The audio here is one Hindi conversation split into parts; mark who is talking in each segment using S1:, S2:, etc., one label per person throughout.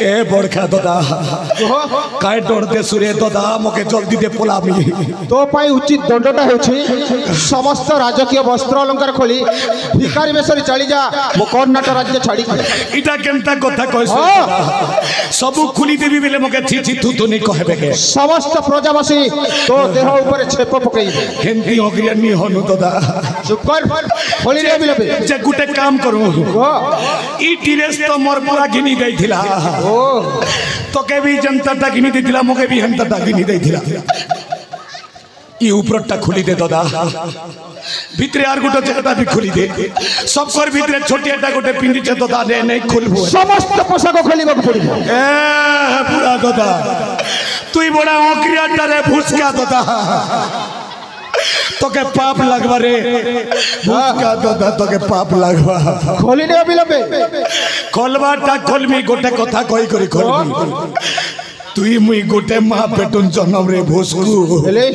S1: ए बड़खा दादा काय डरते सुरे दादा मके जल्दी दे पोलामी
S2: तो पाई उचित दंडटा होछि समस्त राजकीय वस्त्र अलंकार खोली भिखारी बेसरी चली जा मो कर्नाटक राज्य छाड़ी
S1: इटा केनता कथा कहस सब खुली देबी बेले मके छी छी तू नहीं कहबे के
S2: समस्त प्रजावासी तो देह ऊपर छेप पकई
S1: केनती अग्रियानी हनु दादा
S2: चुप कर खोली रे बिले
S1: जे गुटे काम करू ई ड्रेस तो मोर पूरा घिनी दैथिला
S2: ओ
S1: तो के भी जनता ता घिनी दैथिला मके भी हंता ता घिनी दैथिला ई ऊपरटा खुली दे दादा भितरे आर गुटे जगता भी खुली दे सब कर भितरे छोटियाटा गुटे पिंडी छ दादा ने नहीं खुलबो
S2: समस्त पोशाक खोलिबा पड़िबो
S1: ए पूरा दादा तुई बड़ा ओकरियाटा रे भूसका दादा तोके पाप लगवा रे भूसका दादा तोके पाप लगवा
S2: खोली ने बिलबे
S1: खोलवाटा खोलमी गोटे कथा कहि करी खोलमी तुई मुई गोटे मां पेटुन जन्म रे भूसकू
S2: हेले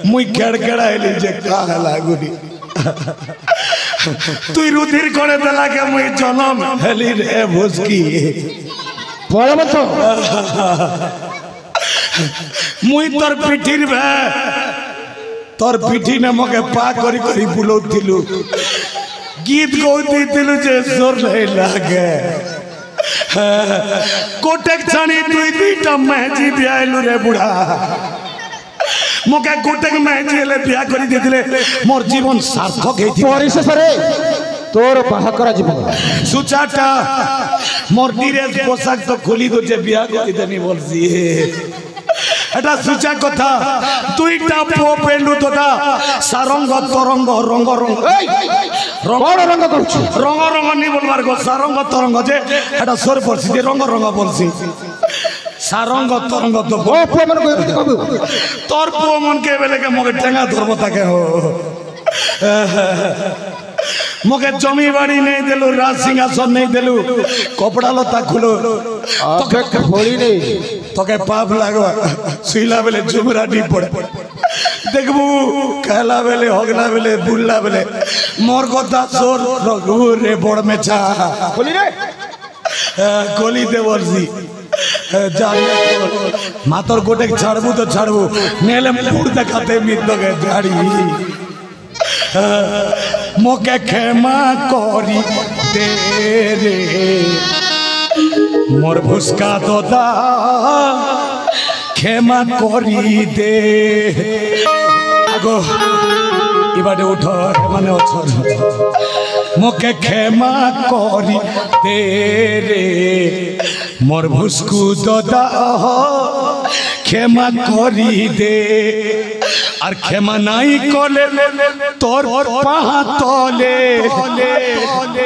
S1: मुई केड़केड़ा हेली जे का लागुनी तुई रुधिर कोने देला के मुई जन्म हेली रे भूसकी
S2: बड़ा मत
S1: मुई तोर पिठिर भे तोर पिठी ने मके पा करी करी बुलौतिलु गीत गौतिलु जे जोर नहीं लागे कोटेक छानी तुई दीटा महजी दियालु रे बुढ़ा मके कोटेक महजी ले बिया करी देथिले मोर जीवन सार्थक हेथि
S2: परिशेष रे तोर बाहा करा जीवन
S1: सुचाटा मोर ड्रेस पोशाक तो खोली दो जे बिया करी देनी बोलसी এটা সুচা কথা দুইটা পো পেলু তোটা সারঙ্গ তরঙ্গ রঙ্গ রঙ্গ
S2: রঙ্গ রঙ্গ করছি
S1: রঙ্গ রঙ্গ নি বলবার গো সারঙ্গ তরঙ্গ যে এটা সর পড়ছি যে রঙ্গ রঙ্গ বলছি সারঙ্গ তরঙ্গ তো
S2: ও পো মন কই কবু
S1: তোর পো মন কে বেলে কে মগে টেঙ্গা ধরব তাকে হো मके जमी बाड़ी नहीं दिलु राज सिंहासन नहीं दिलु कपड़ा लता खुलो
S2: तोके खोली नहीं
S1: तोके पाप लागवा सुईला बेले जुमरा डी पड़े देखबू कहला बेले हगला बेले बुल्ला बेले मोर कथा सोर रघु रे बड़ में चा
S2: खोली रे
S1: गोली दे वर्जी जाने मातर गोटे छाड़बू तो छाड़बू नेले मुड़ देखाते मित के गाड़ी मोके क्षमा करी दे रे मोर भुसका दादा क्षमा करी दे आगो इबाडे उठो माने अछर मोके क्षमा करी दे रे मोर भुसकु दादा क्षमा करी दे আর ক্ষমা নাই কলে তোর পাহা তলে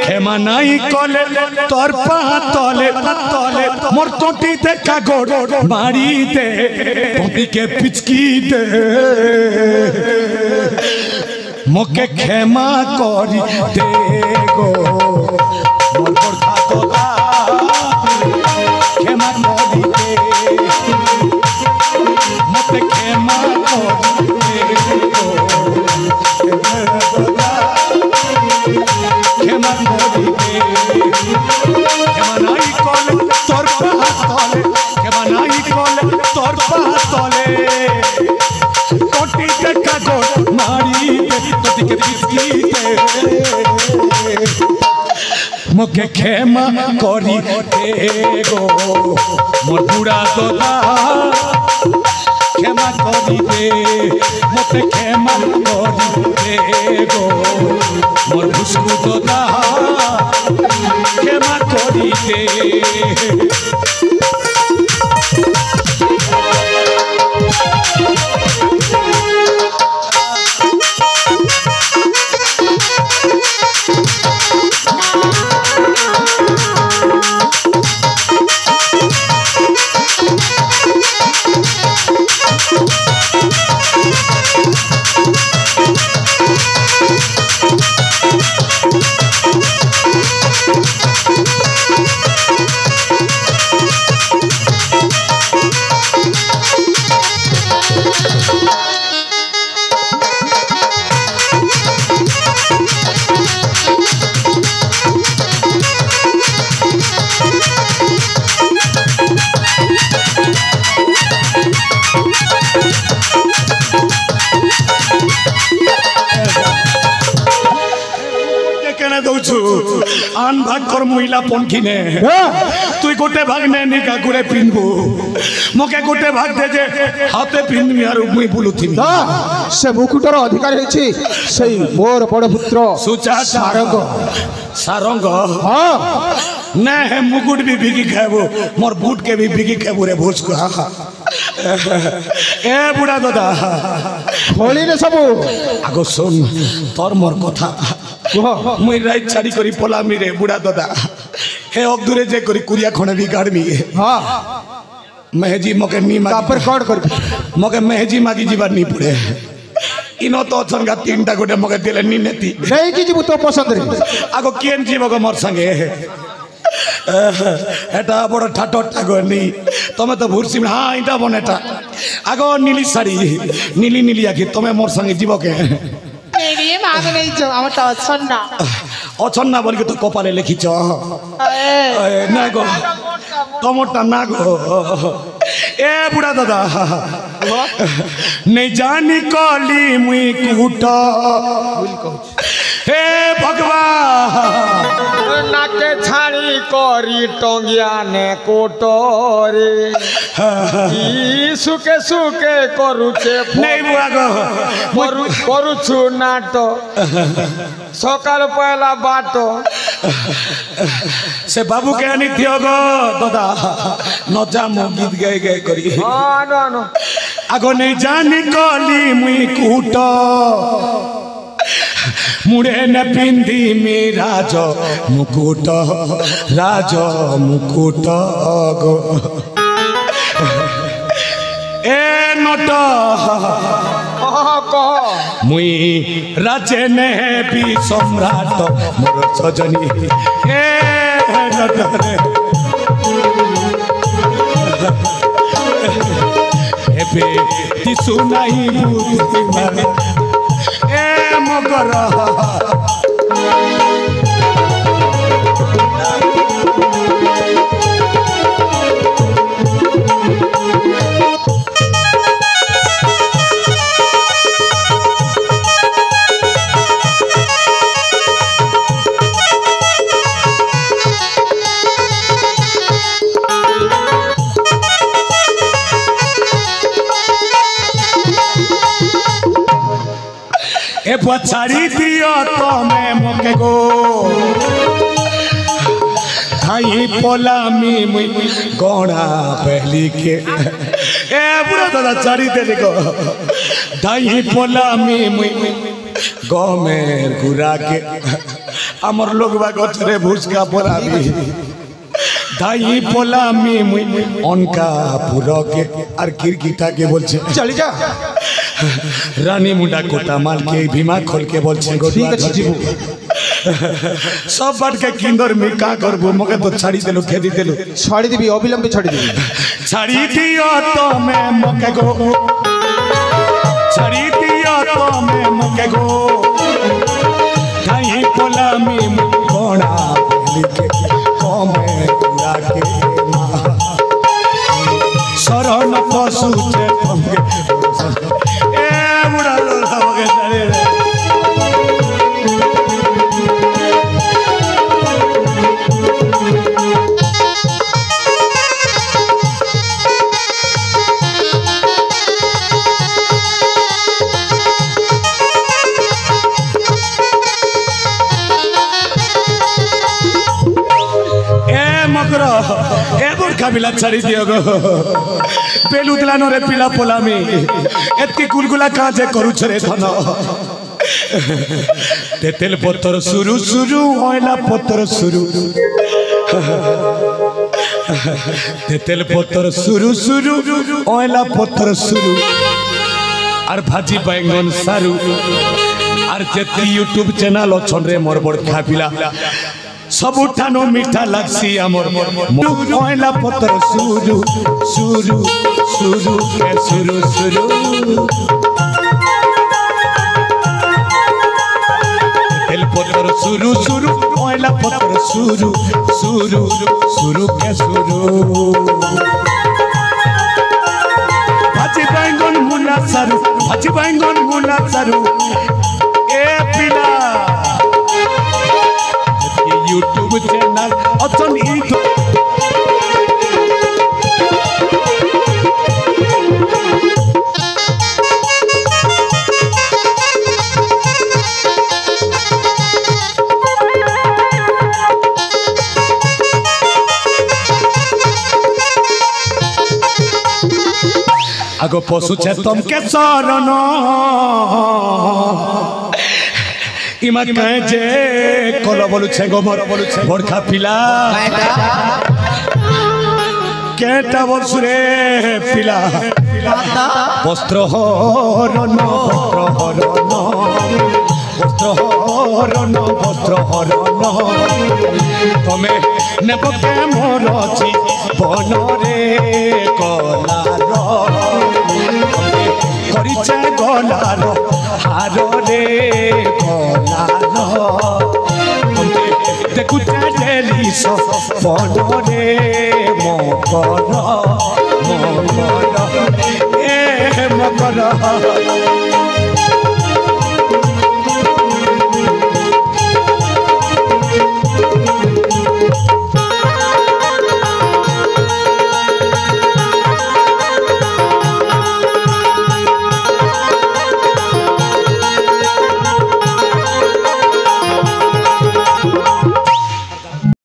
S1: ক্ষমা নাই কলে তোর পাহা তলে তলে মোর টটিতে কাগড় মারি দে টটিকে পিচকি দে মোকে ক্ষমা করি দে গো মোর বড়খা তোলা ক্ষমা করি দে মোকে ক্ষমা করি मोके क्षमा करी दे गो मोर बुढ़ा दादा क्षमा करी दे मोके क्षमा करी दे गो मोर भुसकु दादा क्षमा करी दे তোর মহিলা পঙ্খিনে তুই গোটে ভাগ নে নিকা করে পিনবু মোকে গোটে ভাগ দে যে হাতে পিনবি আর মুই বুলুথিবি
S2: সে মুকুটর অধিকারী হয়েছি সেই মোর বড় পুত্র সারঙ্গ
S1: सारंग
S2: हाँ
S1: ना है मुकुट भी बिकी खाबो मोर बूट के भी बिकी खाबो रे भोज को ए बुढ़ा दादा
S2: खोली ने सबू
S1: आगो सुन तोर मोर कथा मुई राइट छाड़ी करी पलामी रे बुढ़ा दादा हे अगदुरे जे करी कुरिया खणे भी गाड़मी
S2: हाँ
S1: मेहजी मके नी मागी
S2: कापर कौन कर
S1: मके मेहजी मागी जीवा नी पड़े इनो तो अछन गा तीनटा गोटे मगे दिले नी नेती
S2: नहीं की जीव तो पसंद रे
S1: आगो केन जीव गो मोर संगे एटा बड़ ठाटो टागो नी तमे तो भुरसी हां इटा बनेटा आगो नीली साड़ी नीली नीली आखि तमे मोर संगे जीव के
S3: नहीं मांग नहीं जो हम तो
S1: अछन ना बोल के तो कपाले लिखिछ ना गो तमोटा ना गो ए बुढ़ा दादा नहीं जानी कली मुई कूटा हे भगवान
S4: नाके छाड़ी करी टंगिया ने कोटरे सुके सुके करुचे
S1: नहीं बुआ गो
S4: करुछु नाटो सकाल पहला बाटो
S1: से बाबू के आनी थियो गो दादा न जा मो गीत गाय गाय करी
S4: नो
S1: आगो नहीं जानी कली मुई कूटा मुड़े न पिंदी में राज मुकुट गो ए नट मुई राजे ने भी सम्राट मोर सजनी ए नट रे एबे दिसु नहीं बुद्धि मारे ए मगर ए पछाड़ी दियो तमे मके गो खाई पोलामी मुई गोणा पहली के ए बुढ़ा दादा छाड़ी दे देखो धाई पोलामी मुई गमेर गुरा के हमर लोग बा गछरे भुसका पोलामी धाई पोलामी मुई अनका पुरो के और किरकिटा के बोलछे
S2: चली जा
S1: रानी मुंडा कोटा माल के भीमा खोल के बोल छे
S2: ठीक है जीवू
S1: सब बात के किंदर में का करबो मगे तो छाड़ी देलो खेदी देलो
S2: छाड़ी देबी अविलंब छाड़ी देबी
S1: छाड़ी दियो तो मैं मगे गो छाड़ी दियो तो मैं मगे गो कहीं पोला में कोना लिखे कमे पूरा के शरण पशु छे तंगे ए बुढ़ा लोला मगे छाड़ी रे बिला छाड़ी दियो गो बेलू दिलानो रे पिला पोलामी एतकी गुलगुला काजे करू छरे धन तेतेल पत्थर सुरु सुरु ओइला पत्थर सुरु तेतेल पत्थर सुरु सुरु ओइला पत्थर सुरु और भाजी बैंगन सारू और जेती यूट्यूब चैनल अछन रे मोर बड़ खापिला सबुठानो मीठा लागसी आमर ओइला पत्थर सुरु सुरु सुरु के सुरु सुरु तेल पत्थर सुरु सुरु ओइला पत्थर सुरु सुरु सुरु के सुरु भाजी बैंगन मुला सारू भाजी बैंगन मुला सारू ए पिला यूट्यूब चैनल अचनी आगो पशु छे तुम के शरण इमा कहे जे कल बोलु छे गो मोर बोलु छे बड़खा पिला केटा बोलसु रे पिला वस्त्र हरण तमे नेब के मोर छी बन रे कलार करिछे गलार हार रे गलार देखुछे डेली बन रे मकर ए मकर